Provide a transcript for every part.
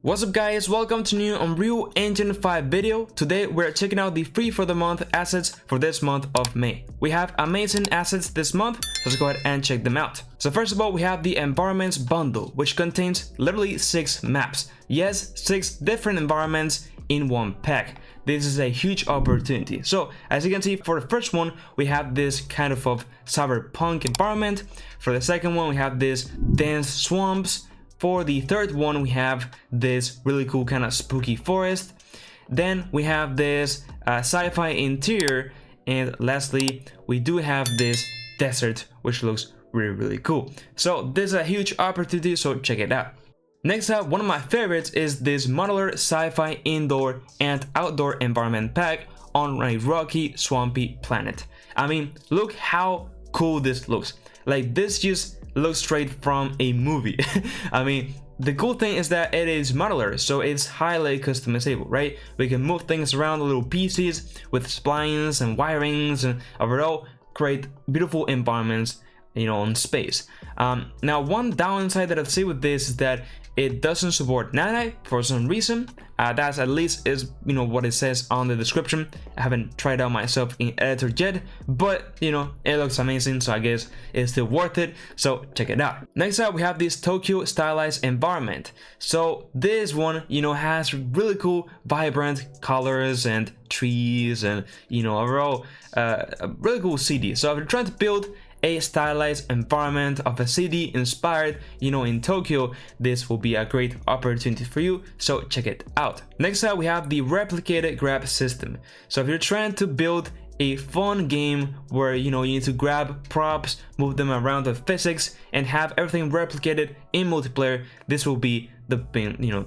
What's up guys, welcome to new Unreal Engine 5 video. Today we're checking out the free for the month assets for this month of May. We have amazing assets this month, so let's go ahead and check them out. So first of all, we have the environments bundle, which contains literally 6 maps. Yes, 6 different environments in one pack. This is a huge opportunity. So as you can see, for the first one we have this kind of cyberpunk environment. For the second one we have this dense swamps. For the third one, we have this really cool kind of spooky forest. Then we have this sci-fi interior. And lastly, we do have this desert, which looks really cool. So this is a huge opportunity, so check it out. Next up, one of my favorites is this modular sci-fi indoor and outdoor environment pack on a rocky, swampy planet. I mean, look how cool this looks. Like, this just looks straight from a movie. I mean, the cool thing is that it is modular, so it's highly customizable, right? We can move things around the little pieces with splines and wirings, and overall create beautiful environments, on space. Now, one downside that I see with this is that it doesn't support night for some reason. That's at least is what it says on the description. I haven't tried out myself in editor yet, but it looks amazing, so I guess it's still worth it, so check it out. Next up, we have this Tokyo stylized environment. So this one has really cool vibrant colors and trees, and overall a really cool city. So if you're trying to build a stylized environment of a city inspired, in Tokyo, this will be a great opportunity for you, so check it out. Next up, we have the replicated grab system. So if you're trying to build a fun game where you need to grab props, move them around with physics, and have everything replicated in multiplayer, this will be the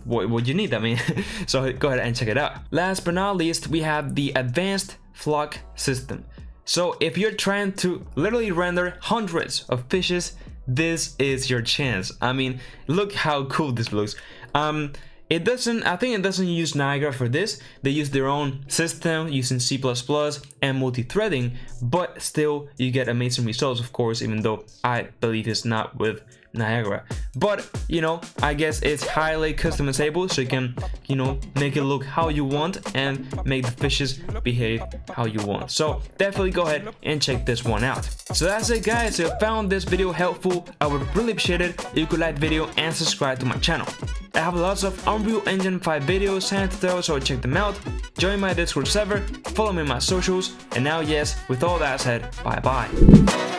what you need. I mean, so go ahead and check it out. Last but not least, we have the advanced flock system. So if you're trying to literally render hundreds of fishes, this is your chance. I mean, look how cool this looks. I think it doesn't use Niagara for this. They use their own system using C++ and multi-threading, but still you get amazing results, of course, even though I believe it's not with Niagara. But I guess it's highly customizable, so you can make it look how you want and make the fishes behave how you want. So definitely go ahead and check this one out. So that's it guys. If you found this video helpful, I would really appreciate it if you could like the video and subscribe to my channel. I have lots of Unreal Engine 5 videos and tutorials, so check them out. Join my Discord server, follow me on my socials, and now yes, with all that said, bye bye.